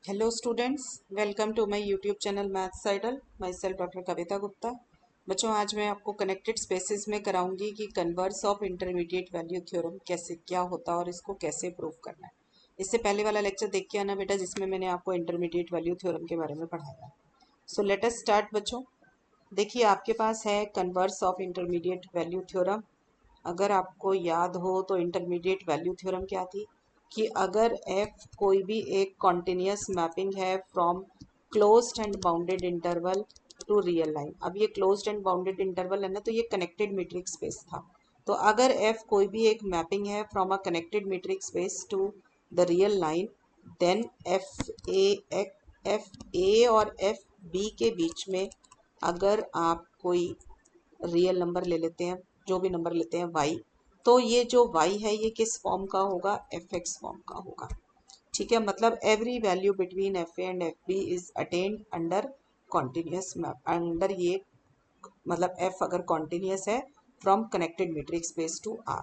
Hello students, welcome to my YouTube channel Maths Idol. Myself doctor Kavita Gupta. बच्चों, आज मैं आपको कनेक्टेड स्पेसेस में कराऊंगी कि converse of intermediate value theorem कैसे क्या होता है और इसको कैसे प्रूव करना है। इससे पहले वाला लेक्चर देख के आना बेटा, जिसमें मैंने आपको इंटरमीडिएट वैल्यू थ्योरम के बारे में पढ़ाया। सो लेट अस स्टार्ट बच्चों। देखिए, आपके पास है converse of intermediate value theorem. अगर आपको याद हो तो इंटरमीडिएट वैल्यू थ्योरम क्या थी कि अगर f कोई भी एक कॉन्टिन्यूस मैपिंग है from closed and bounded interval to real line. अब ये क्लोज्ड एंड बाउंडेड इंटरवल है ना, तो ये कनेक्टेड मीट्रिक स्पेस था। तो अगर f कोई भी एक मैपिंग है from a connected metric space to the real line, then F A और एफ बी के बीच में अगर आप कोई रियल नंबर ले लेते हैं, जो भी नंबर लेते हैं y, तो ये जो y है ये किस फॉर्म का होगा? fx फॉर्म का होगा। ठीक है, मतलब every value between F A and F B is attained under continuous map, under ये मतलब f अगर कॉन्टिन्यूस है from connected metric space to r।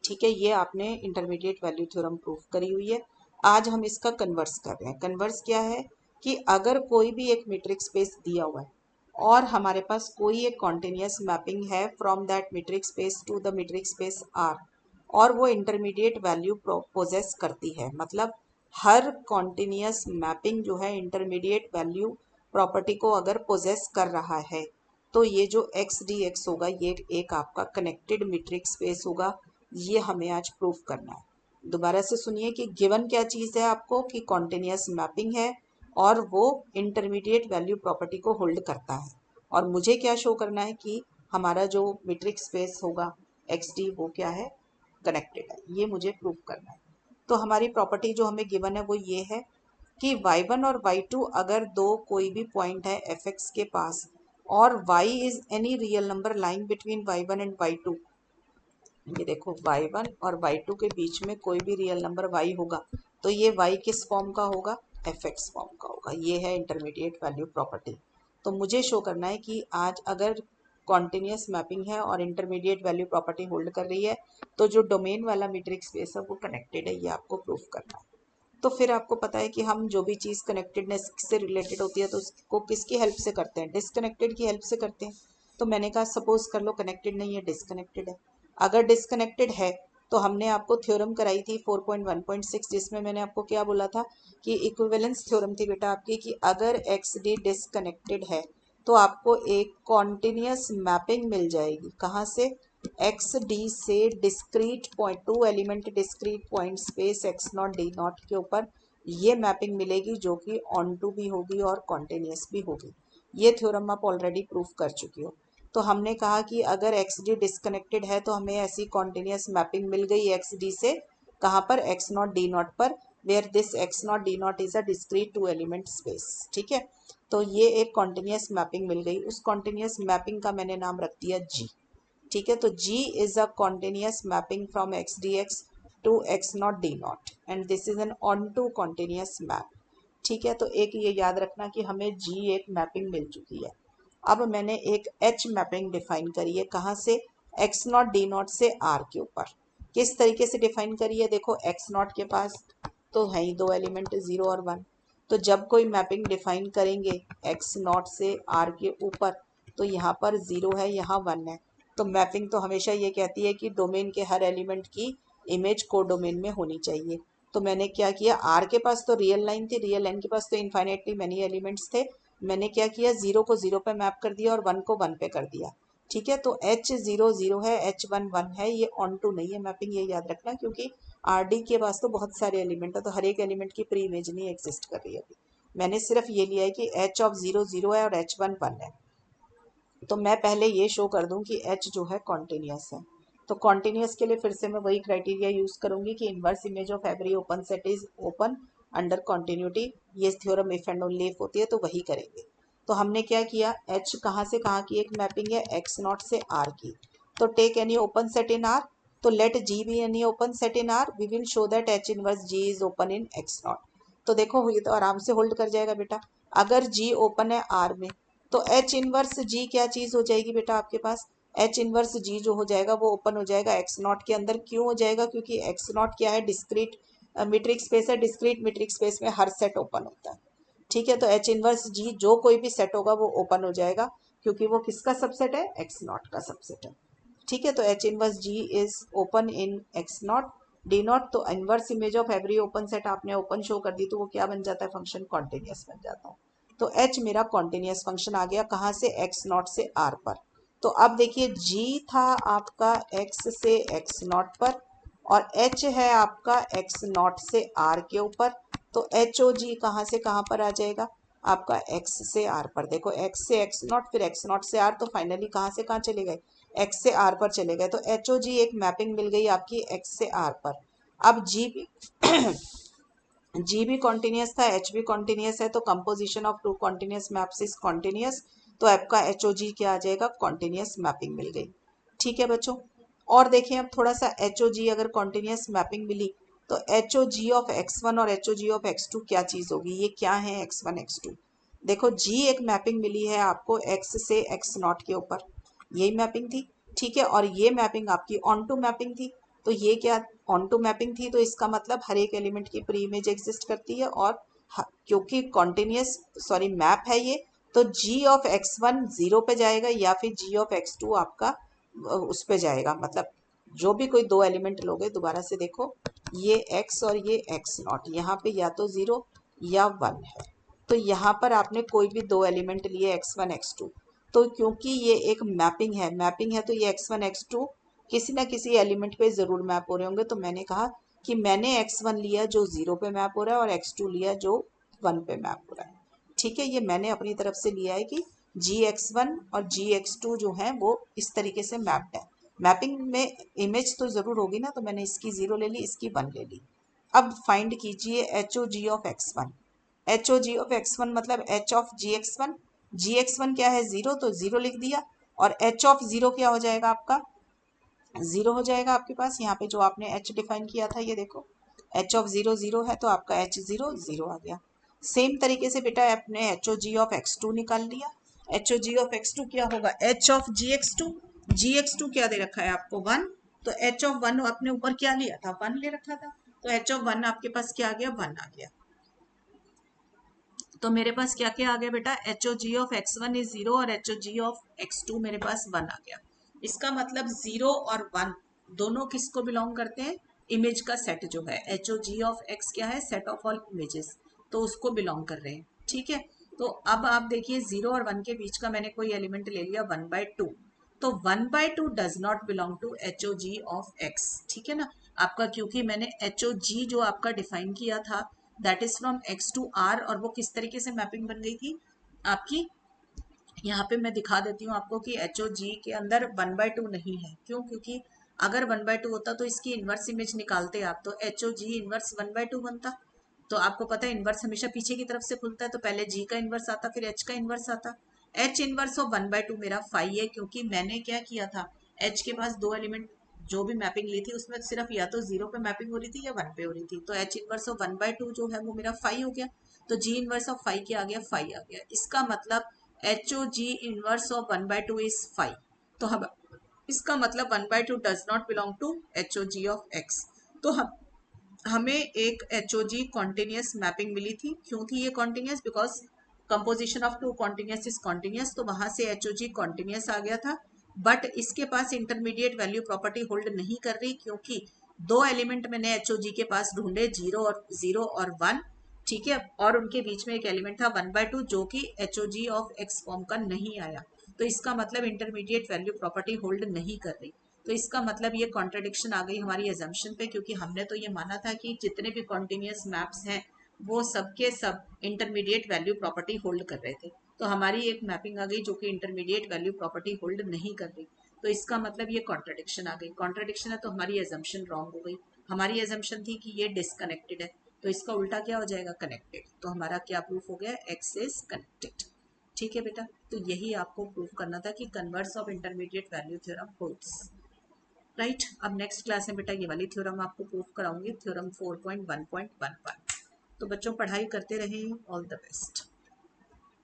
ठीक है, ये आपने इंटरमीडिएट वैल्यू थ्योरम प्रूव करी हुई है। आज हम इसका कन्वर्स कर रहे हैं। कन्वर्स क्या है कि अगर कोई भी एक मीट्रिक स्पेस दिया हुआ है और हमारे पास कोई एक कॉन्टिन्यूस मैपिंग है from that metric space to the metric space R, और वो इंटरमीडिएट वैल्यू पोजेस करती है, मतलब हर कॉन्टिन्यूस मैपिंग जो है इंटरमीडिएट वैल्यू प्रॉपर्टी को अगर पोजेस कर रहा है, तो ये जो एक्स डी एक्स होगा ये एक आपका कनेक्टेड मीट्रिक स्पेस होगा। ये हमें आज प्रूफ करना है। दोबारा से सुनिए कि गिवन क्या चीज़ है आपको, कि कॉन्टिन्यूस मैपिंग है और वो इंटरमीडिएट वैल्यू प्रॉपर्टी को होल्ड करता है, और मुझे क्या शो करना है कि हमारा जो मीट्रिक स्पेस होगा एक्स डी वो क्या है? कनेक्टेड है। ये मुझे प्रूफ करना है। तो हमारी प्रॉपर्टी जो हमें गिवन है वो ये है कि y1 और y2 अगर दो कोई भी पॉइंट है fx के पास और y is any real number lying between y1 and y2, ये देखो y1 और y2 के बीच में कोई भी रियल नंबर y होगा, तो ये y किस फॉर्म का होगा? fx फॉर्म का होगा। ये है इंटरमीडिएट वैल्यू प्रॉपर्टी। तो मुझे शो करना है कि आज अगर कॉन्टिन्यूस मैपिंग है और इंटरमीडिएट वैल्यू प्रॉपर्टी होल्ड कर रही है, तो जो डोमेन वाला मीट्रिक स्पेस है वो कनेक्टेड है। ये आपको प्रूफ करना है। तो फिर आपको पता है कि हम जो भी चीज़ कनेक्टेडनेस से रिलेटेड होती है तो उसको किसकी हेल्प से करते हैं? डिसकनेक्टेड की हेल्प से करते हैं। तो मैंने कहा सपोज कर लो कनेक्टेड नहीं है, डिसकनेक्टेड है। अगर डिसकनेक्टेड है तो हमने आपको थ्योरम कराई थी 4.1.6, जिसमें मैंने आपको क्या बोला था कि इक्विवेलेंस थ्योरम थी बेटा आपकी, कि अगर एक्स डी डिसकनेक्टेड है तो आपको एक कॉन्टिन्यूस मैपिंग मिल जाएगी। कहाँ से? एक्स डी से discrete point, two element discrete point space X not D not के ऊपर ये मैपिंग मिलेगी, जो कि ऑन टू भी होगी और कॉन्टिन्यूस भी होगी। ये थ्योरम आप ऑलरेडी प्रूफ कर चुकी हो। तो हमने कहा कि अगर एक्स डी डिस्कनेक्टेड है तो हमें ऐसी कॉन्टिन्यूस मैपिंग मिल गई एक्स डी से, कहाँ पर? एक्स नॉट डी नॉट पर, where this X not D not is a discrete two element space. ठीक है, तो ये एक कॉन्टिन्यूस मैपिंग मिल गई। उस कॉन्टिन्यूस मैपिंग का मैंने नाम रख दिया जी। ठीक है, तो G is a continuous mapping from X D X to X not D not, and this is an onto continuous map. ठीक है, तो एक ये याद रखना कि हमें G एक मैपिंग मिल चुकी है। अब मैंने एक H मैपिंग डिफाइन करी है। कहाँ से? एक्स नॉट डी नॉट से R के ऊपर। किस तरीके से डिफाइन करी है? देखो, एक्स नॉट के पास तो है ही दो एलिमेंट, 0 और 1। तो जब कोई मैपिंग डिफाइन करेंगे एक्स नॉट से R के ऊपर, तो यहाँ पर 0 है, यहाँ 1 है। तो मैपिंग तो हमेशा ये कहती है कि डोमेन के हर एलिमेंट की इमेज को डोमेन में होनी चाहिए। तो मैंने क्या किया, आर के पास तो रियल लाइन थी, रियल लाइन के पास तो इन्फाइनेटली मैनी एलिमेंट्स थे। मैंने क्या किया, 0 को 0 पे मैप कर दिया और 1 को 1 पे कर दिया। ठीक है, तो H0 0 है, H1 1 है, ये ऑन टू नहीं है मैपिंग, ये याद रखना, क्योंकि आर डी के पास तो बहुत सारे एलिमेंट है, तो हर एक एलिमेंट की प्री इमेज नहीं एग्जिस्ट कर रही है अभी। मैंने सिर्फ ये लिया है कि H ऑफ 0 0 है और H1 1 है। तो मैं पहले ये शो कर दूं कि H जो है कॉन्टिन्यूस है। तो कॉन्टिन्यूस के लिए फिर से मैं वही क्राइटेरिया यूज करूंगी कि inverse image of every open set is open under continuity. ये theorem if and only if होती है, तो वही करेंगे। तो हमने क्या किया, H कहाँ से कहाँ की एक मैपिंग है? एक्स नॉट से R की। तो take any open set in R, तो let G be any open set in R, we will show that H inverse G is open in X not. तो देखो, ये तो आराम से होल्ड कर जाएगा बेटा। अगर G ओपन है R में, तो H इनवर्स G क्या चीज हो जाएगी बेटा आपके पास? H इनवर्स G जो हो जाएगा वो ओपन हो जाएगा एक्स नॉट के अंदर। क्यों हो जाएगा? क्योंकि एक्स नॉट क्या है? डिस्क्रीट मीट्रिक स्पेस है, डिस्क्रीट मीट्रिक स्पेस में हर सेट ओपन होता है। ठीक है, तो एच इनवर्स जी जो कोई भी सेट होगा वो ओपन हो जाएगा, क्योंकि वो किसका सबसेट है, एक्स नॉट का सबसेट है। ठीक है, तो H inverse G is open in X not D naught. तो inverse image of every open set आपने ओपन शो कर दी तो वो क्या बन जाता है, फंक्शन कॉन्टिन्यूस बन जाता है। तो एच मेरा कॉन्टिन्यूस फंक्शन आ गया, कहाँ से, एक्स नॉट से आर पर। तो अब देखिए जी था आपका एक्स से एक्स नॉट पर, और एच है आपका एक्स नॉट से आर के ऊपर। तो एच ओ जी कहाँ से कहाँ पर आ जाएगा, आपका एक्स से आर पर। देखो एक्स से एक्स नॉट, फिर एक्स नॉट से आर, तो फाइनली कहाँ से कहाँ चले गए, एक्स से आर पर चले गए। तो एच ओ जी एक मैपिंग मिल गई आपकी एक्स से आर पर। अब जी भी जी भी कॉन्टिन्यूस था, एच भी कॉन्टिन्यूस है, तो composition of two continuous maps is continuous. तो आपका एच ओ जी क्या आ जाएगा, कॉन्टिन्यूस मैपिंग मिल गई। ठीक है बच्चों, और देखें अब थोड़ा सा, एच ओ जी अगर कॉन्टिन्यूस मैपिंग मिली तो H O G of X one और H O G of X two क्या चीज़ होगी, ये क्या है एक्स वन एक्स टू। देखो जी एक मैपिंग मिली है आपको एक्स से एक्स नॉट के ऊपर, यही मैपिंग थी। ठीक है, और ये मैपिंग आपकी ऑन टू मैपिंग थी। तो ये क्या ऑन टू मैपिंग थी, तो इसका मतलब हर एक एलिमेंट की प्री इमेज एग्जिस्ट करती है, और क्योंकि कॉन्टिन्यूस सॉरी मैप है ये, तो जी ऑफ एक्स वन जीरो पे जाएगा या फिर जी ऑफ एक्स टू आपका उस पे जाएगा। मतलब जो भी कोई दो एलिमेंट लोगे, दोबारा से देखो, ये एक्स और ये एक्स नॉट, यहाँ पे या तो जीरो या वन है। तो यहाँ पर आपने कोई भी दो एलिमेंट लिए एक्स वन एक्स टू, तो क्योंकि ये एक मैपिंग है तो ये एक्स वन एक्स टू किसी ना किसी एलिमेंट पे जरूर मैप हो रहे होंगे। तो मैंने कहा कि मैंने एक्स वन लिया जो जीरो पे मैप हो रहा है, और एक्स टू लिया जो वन पे मैप हो रहा है। ठीक है, ये मैंने अपनी तरफ से लिया है कि जी एक्स वन और जी एक्स टू जो है वो इस तरीके से मैप्ड है। मैपिंग में इमेज तो जरूर होगी ना, तो मैंने इसकी जीरो ले ली, इसकी वन ले ली। अब फाइंड कीजिए H O G of X one. H O G of X one मतलब H of G X one. G X one क्या है, जीरो, तो जीरो लिख दिया। और एच ऑफ जीरो क्या हो जाएगा आपका, जीरो हो जाएगा आपके पास। यहाँ पे जो आपने एच डिफाइन किया था, ये देखो एच ऑफ जीरो जीरो है, तो आपका एच जीरो जीरो आ गया। सेम तरीके से बेटा आपने H O G of X two निकाल लिया। H O G of X two क्या होगा, H of G X two. G X two क्या दे रखा है आपको, वन। तो एच ऑफ वन आपने ऊपर क्या लिया था, वन ले रखा था। तो एच ऑफ वन आपके पास क्या आ गया, वन आ गया। तो मेरे पास क्या क्या आ गया बेटा, H O G of X one is zero और H O G of X two मेरे पास वन आ गया। इसका मतलब जीरो और वन दोनों किसको बिलोंग करते हैं, इमेज का सेट जो है H O G of X क्या है, सेट ऑफ ऑल इमेजेस, तो उसको बिलोंग कर रहे हैं। ठीक है, तो अब आप देखिए जीरो और वन के बीच का मैंने कोई एलिमेंट ले लिया वन बाय टू, तो one by two does not belong to H O G of x. ठीक है ना, आपका क्योंकि मैंने एच ओ जी जो आपका डिफाइन किया था that is from x to R, और वो किस तरीके से मैपिंग बन गई थी आपकी, यहाँ पे मैं दिखा देती हूँ आपको कि एच ओ जी के अंदर वन बाय टू नहीं है। क्यों, क्योंकि अगर वन बाय टू होता तो इसकी इन्वर्स इमेज निकालते आप, तो H O G inverse one by two बनता। तो आपको पता है इन्वर्स हमेशा पीछे की तरफ से खुलता है, तो पहले जी का इन्वर्स आता फिर एच का इन्वर्स आता। H inverse of one by to मेरा फाइव है, क्योंकि मैंने क्या किया था, एच के पास दो एलिमेंट जो भी मैपिंग ली थी उसमें सिर्फ या तो जीरो पे मैपिंग हो रही थी या वन पे हो रही थी। तो H inverse of one by two जो है वो मेरा फाइव हो गया। तो जी इनवर्स ऑफ फाइव क्या आ गया, फाइव आ गया। इसका मतलब H O G inverse of one by two is five. तो हम इसका मतलब one by two does not belong to H O G of x. तो हम हमें एक H O G continuous mapping मिली थी। क्यों थी ये continuous, because composition of two continuous is continuous, तो वहां से एच ओ जी कॉन्टिन्यूस आ गया था। बट इसके पास इंटरमीडिएट वैल्यू प्रॉपर्टी होल्ड नहीं कर रही, क्योंकि दो एलिमेंट मैंने एच ओ जी के पास ढूंढे, जीरो और वन। ठीक है, और उनके बीच में एक एलिमेंट था वन बाय टू जो कि H O G of x form का नहीं आया। तो इसका मतलब इंटरमीडिएट वैल्यू प्रॉपर्टी होल्ड नहीं कर रही। तो इसका मतलब ये कॉन्ट्रडिक्शन आ गई हमारी एजम्पशन पे, क्योंकि हमने तो ये माना था कि जितने भी कॉन्टिन्यूस मैप्स हैं वो सबके सब इंटरमीडिएट वैल्यू प्रॉपर्टी होल्ड कर रहे थे। तो हमारी एक मैपिंग आ गई जो कि इंटरमीडिएट वैल्यू प्रॉपर्टी होल्ड नहीं कर रही। तो इसका मतलब ये कॉन्ट्रडिक्शन आ गई। कॉन्ट्रडिक्शन है तो हमारी एजम्पशन रॉन्ग हो गई। हमारी एजम्पशन थी कि ये डिसकनेक्टेड है, तो इसका उल्टा क्या हो जाएगा, कनेक्टेड। तो हमारा क्या प्रूफ हो गया, एक्स इज कनेक्टेड। ठीक है बेटा, तो यही आपको प्रूफ करना था कि converse of intermediate value theorem holds. Right, अब नेक्स्ट क्लास में बेटा ये वाली थ्योरम आपको प्रूफ कराऊंगी, थ्योरम 4.1.11। तो बच्चों पढ़ाई करते रहें, ऑल द बेस्ट।